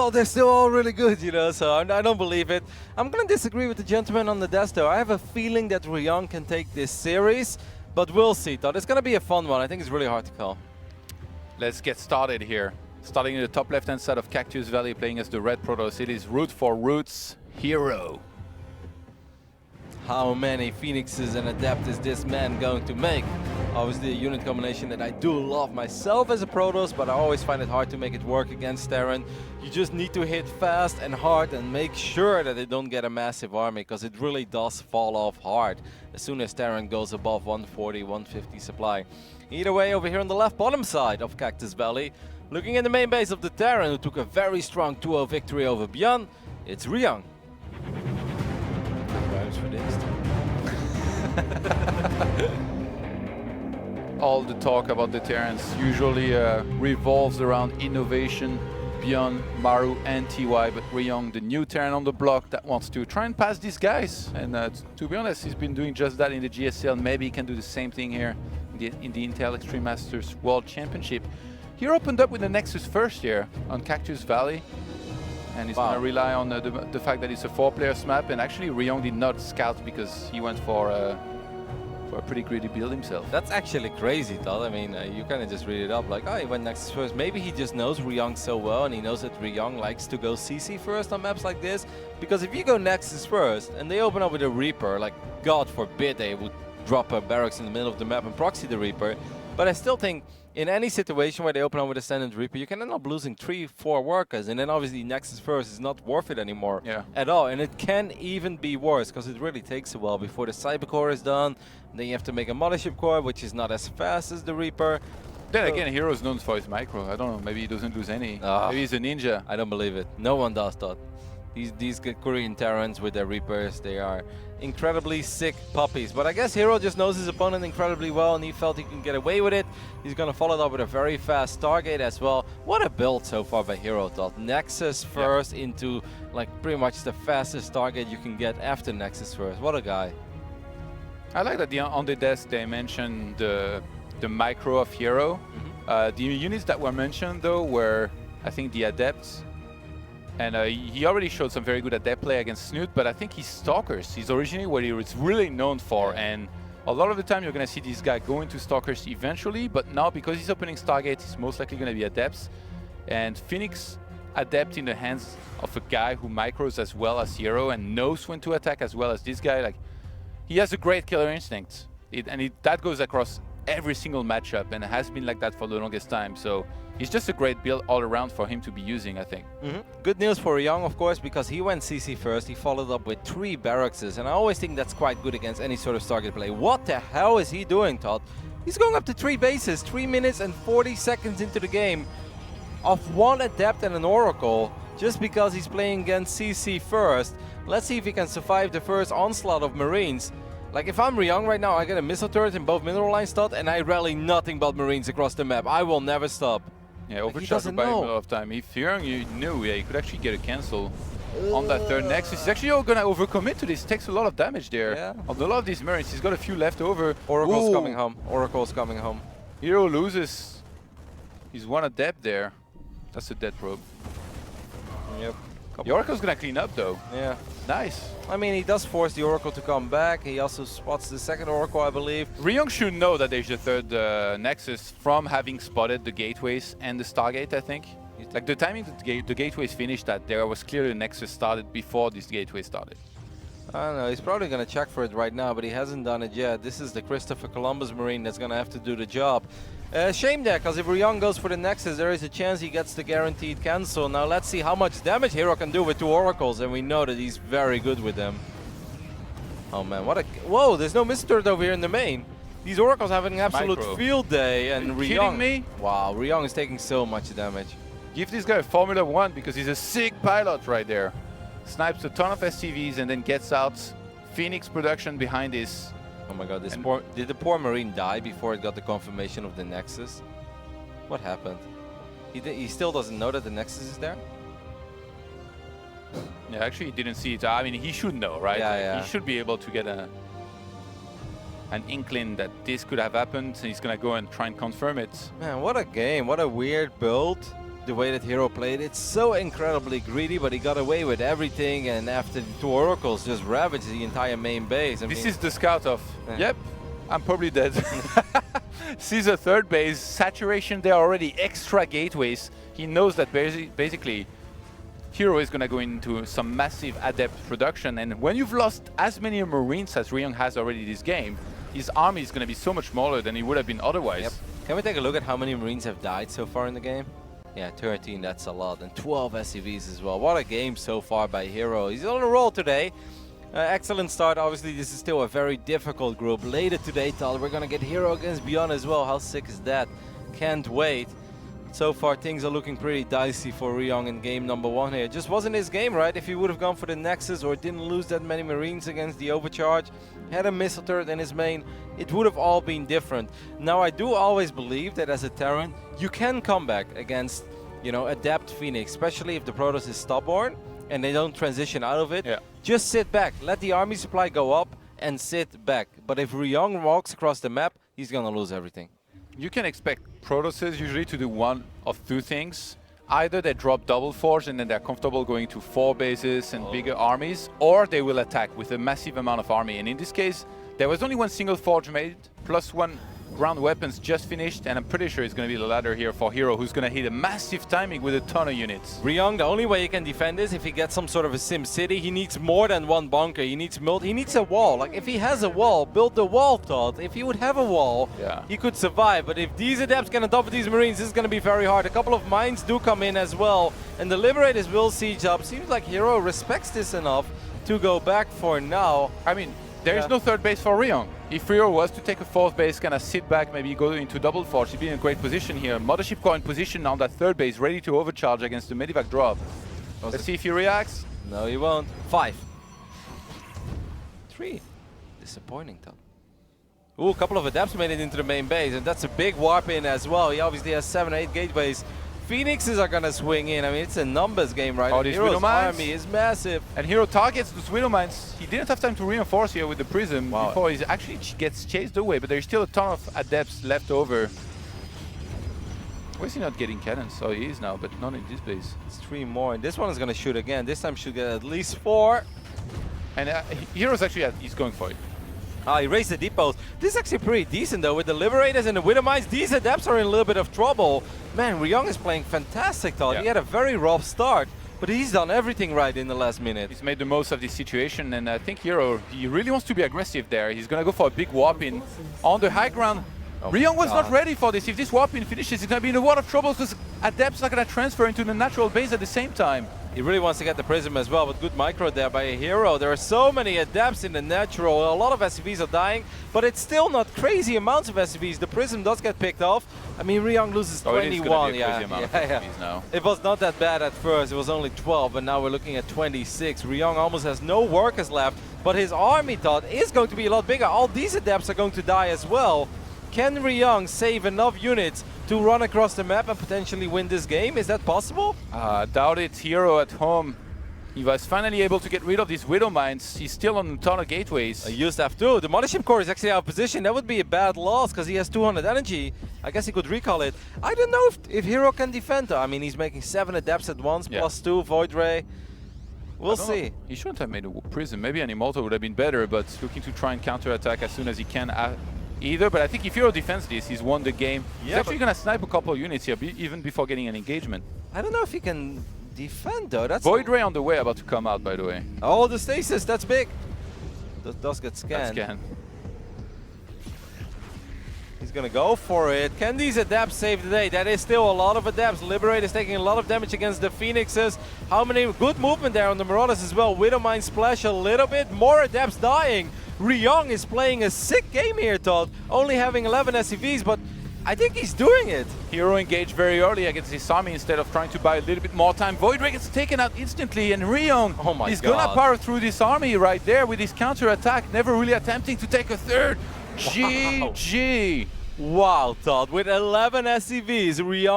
well, they're still all really good, you know, so I don't believe it. I'm going to disagree with the gentleman on the desk, though. I have a feeling that Ryung can take this series, but we'll see, Todd. It's going to be a fun one. I think it's really hard to call. Let's get started here. Starting in the top left-hand side of Cactus Valley, playing as the Red Protoss. It is Root for Roots, herO. How many Phoenixes and Adept is this man going to make? Obviously a unit combination that I do love myself as a Protoss, but I always find it hard to make it work against Terran. You just need to hit fast and hard and make sure that they don't get a massive army, because it really does fall off hard as soon as Terran goes above 140, 150 supply. Either way, over here on the left bottom side of Cactus Valley, looking in the main base of the Terran, who took a very strong 2-0 victory over Beyond, it's Ryung. For this. All the talk about the Terrans usually revolves around innovation beyond Maru and TY, but Ryung, the new Terran on the block that wants to try and pass these guys. And to be honest, he's been doing just that in the GSL. Maybe he can do the same thing here in the Intel Extreme Masters World Championship. He opened up with the Nexus first here on Cactus Valley. And he's going to rely on the fact that it's a 4-player map. And actually, Ryung did not scout because he went for a pretty greedy build himself. That's actually crazy, Todd. I mean, you kind of just read it up like, oh, he went Nexus first. Maybe he just knows Ryung so well, and he knows that Ryung likes to go CC first on maps like this. Because if you go Nexus first, and they open up with a Reaper, like, God forbid they would drop a barracks in the middle of the map and proxy the Reaper. But I still think, in any situation where they open up with a Ascendant Reaper, you can end up losing 3-4 workers, and then obviously Nexus first is not worth it anymore at all. And it can even be worse, because it really takes a while before the Cyber Core is done. Then you have to make a Mothership Core, which is not as fast as the Reaper. Then again, herO is known for his micro. I don't know, maybe he doesn't lose any. Maybe he's a ninja. I don't believe it. No one does that. These Korean Terrans with their Reapers, they are incredibly sick puppies. But I guess herO just knows his opponent incredibly well, and he felt he can get away with it. He's going to follow it up with a very fast Stargate as well. What a build so far by herO, Todd. Nexus first into like pretty much the fastest Stargate you can get after Nexus first. What a guy. I like that on the desk they mentioned the micro of herO. The units that were mentioned though were, I think, the Adepts. And he already showed some very good Adept play against Snoot, but I think he's Stalkers. He's originally what he was really known for, and a lot of the time you're going to see this guy go into Stalkers eventually, but now because he's opening Stargate, he's most likely going to be Adepts. And Phoenix Adept in the hands of a guy who micros as well as herO and knows when to attack as well as this guy, like, he has a great killer instinct. That goes across every single matchup, and it has been like that for the longest time. So it's just a great build all around for him to be using, I think. Good news for Ryung, of course, because he went CC first. He followed up with 3 barracks, and I always think that's quite good against any sort of Stargate play. What the hell is he doing, Todd? He's going up to 3 bases, 3 minutes and 40 seconds into the game, of 1 Adept and an Oracle, just because he's playing against CC first. Let's see if he can survive the first onslaught of Marines. Like, if I'm Ryung right now, I get a missile turret in both mineral lines, Todd, and I rally nothing but Marines across the map. I will never stop. Yeah, overshadowed by a middle of time. If herO knew, he could actually get a cancel on that third Nexus. He's actually going to overcommit to this. Takes a lot of damage there. On a lot of these Marines, he's got a few left over. Oracle's coming home. Oracle's coming home. herO loses. He's 1 Adept there. That's a dead probe. Yep. The Oracle's going to clean up, though. Yeah. Nice. I mean, he does force the Oracle to come back. He also spots the second Oracle, I believe. Ryung should know that there's a third Nexus from having spotted the gateways and the Stargate, I think. Like, the timing that the gateways finished, that there was clearly a Nexus started before this gateway started. I don't know. He's probably going to check for it right now, but he hasn't done it yet. This is the Christopher Columbus Marine that's going to have to do the job. Shame there, because if Ryung goes for the Nexus, there is a chance he gets the guaranteed cancel. Now let's see how much damage herO can do with 2 Oracles, and we know that he's very good with them. Oh man, what a... Whoa, there's no missile turret over here in the main. These Oracles having an absolute field day, and Are you kidding me? Wow, Ryung is taking so much damage. Give this guy Formula 1 because he's a sick pilot right there. Snipes a ton of SCVs and then gets out Phoenix production behind this. Oh my god, did the poor Marine die before it got the confirmation of the Nexus? What happened? He still doesn't know that the Nexus is there? Yeah, actually he didn't see it. I mean, he should know, right? Yeah. He should be able to get an inkling that this could have happened. He's going to go and try and confirm it. Man, what a game. What a weird build. the way that herO played. It's so incredibly greedy, but he got away with everything, and after the 2 oracles just ravaged the entire main base. This is the scout of, yep, I'm probably dead. Sees a third base, saturation there already, extra gateways. He knows that basically herO is going to go into some massive adept production, and when you've lost as many Marines as Ryung has already this game, his army is going to be so much smaller than it would have been otherwise. Yep. Can we take a look at how many Marines have died so far in the game? Yeah, 13, that's a lot, and 12 SCVs as well. What a game so far by herO. He's on a roll today. Excellent start. Obviously, this is still a very difficult group. Later today, Tal, we're going to get herO against Beyond as well. How sick is that? Can't wait. So far, things are looking pretty dicey for Ryung in game number 1 here. It just wasn't his game, right? If he would have gone for the Nexus or didn't lose that many Marines against the Overcharge, had a missile turret in his main, it would have all been different. Now, I do always believe that as a Terran, you can come back against, you know, Adept Phoenix, especially if the Protoss is stubborn and they don't transition out of it. Yeah. Just sit back, let the army supply go up and sit back. But if Ryung walks across the map, he's gonna lose everything. You can expect Protosses usually to do one of 2 things. Either they drop double forge and then they're comfortable going to 4 bases and bigger armies, or they will attack with a massive amount of army. And in this case, there was only 1 single forge made, plus 1 ground weapons just finished, and I'm pretty sure it's going to be the ladder here for herO, who's going to hit a massive timing with a ton of units. Ryung, the only way he can defend this if he gets some sort of a Sim City, he needs more than 1 bunker. He needs a wall. Like, if he has a wall, build the wall, Todd. If he would have a wall, he could survive. But if these Adepts can adopt these Marines, this is going to be very hard. A couple of mines do come in as well, and the Liberators will siege up. Seems like herO respects this enough to go back for now. I mean, there is no third base for Ryung. If herO was to take a 4th base, kind of sit back, maybe go into double forge, he'd be in a great position here. Mothership Core in position on that 3rd base, ready to overcharge against the Medivac drop. Let's see if he reacts. No, he won't. 5. 3. Disappointing, though. Ooh, a couple of Adepts made it into the main base, and that's a big warp in as well. He obviously has 7 or 8 gateways. Phoenixes are gonna swing in. I mean, it's a numbers game, right? Oh, herO's army is massive. And herO targets those Widow Mines. He didn't have time to reinforce here with the Prism before he actually gets chased away, but there's still a ton of Adepts left over. Why is he not getting cannons? Oh, he is now, but not in this base. It's 3 more, and this one is gonna shoot again. This time should get at least 4. And herO's actually, he's going for it. He raised the depots. This is actually pretty decent, though. With the Liberators and the Widow Mines, these Adepts are in a little bit of trouble. Man, Ryung is playing fantastic, Todd. He had a very rough start, but he's done everything right in the last minute. He's made the most of this situation, and I think herO, he really wants to be aggressive there. He's going to go for a big warp-in on the high ground. Ryung was not ready for this. If this warp-in finishes, he's going to be in a lot of trouble because Adepts are going to transfer into the natural base at the same time. He really wants to get the Prism as well, but good micro there by herO. There are so many Adepts in the natural. A lot of SCVs are dying, but it's still not crazy amounts of SCVs. The Prism does get picked off. I mean, Ryung loses 21. Now. It was not that bad at first. It was only 12, but now we're looking at 26. Ryung almost has no workers left, but his army, Todd, is going to be a lot bigger. All these Adepts are going to die as well. Can Ryung save enough units to run across the map and potentially win this game? Is that possible? Doubt it. herO at home. He was finally able to get rid of these Widow Mines. He's still on a ton of gateways. He used F2. The Mothership Core is actually out of position. That would be a bad loss because he has 200 energy. I guess he could recall it. I don't know if herO can defend. I mean, he's making 7 Adepts at once, plus 2 Void Ray. We'll see. He shouldn't have made a Prism. Maybe an Immortal would have been better, but looking to try and counter-attack as soon as he can. Either, but I think if herO defends this, he's won the game. He's actually going to snipe a couple of units here, even before getting an engagement. I don't know if he can defend, though. That's Void Ray on the way, about to come out, by the way. Oh, the stasis, that's big. That does get scanned. He's going to go for it. Can these Adepts save the day? That is still a lot of Adepts. Liberator is taking a lot of damage against the Phoenixes. How many? Good movement there on the Marauders as well. Widow Mine splash a little bit. More Adepts dying. Ryung is playing a sick game here, Todd. Only having 11 SCVs, but I think he's doing it. herO engaged very early against his army instead of trying to buy a little bit more time. Void Ray gets taken out instantly, and Ryung is going to power through this army right there with his counter-attack, never really attempting to take a third. GG. Wow, Todd. With 11 SCVs, Ryung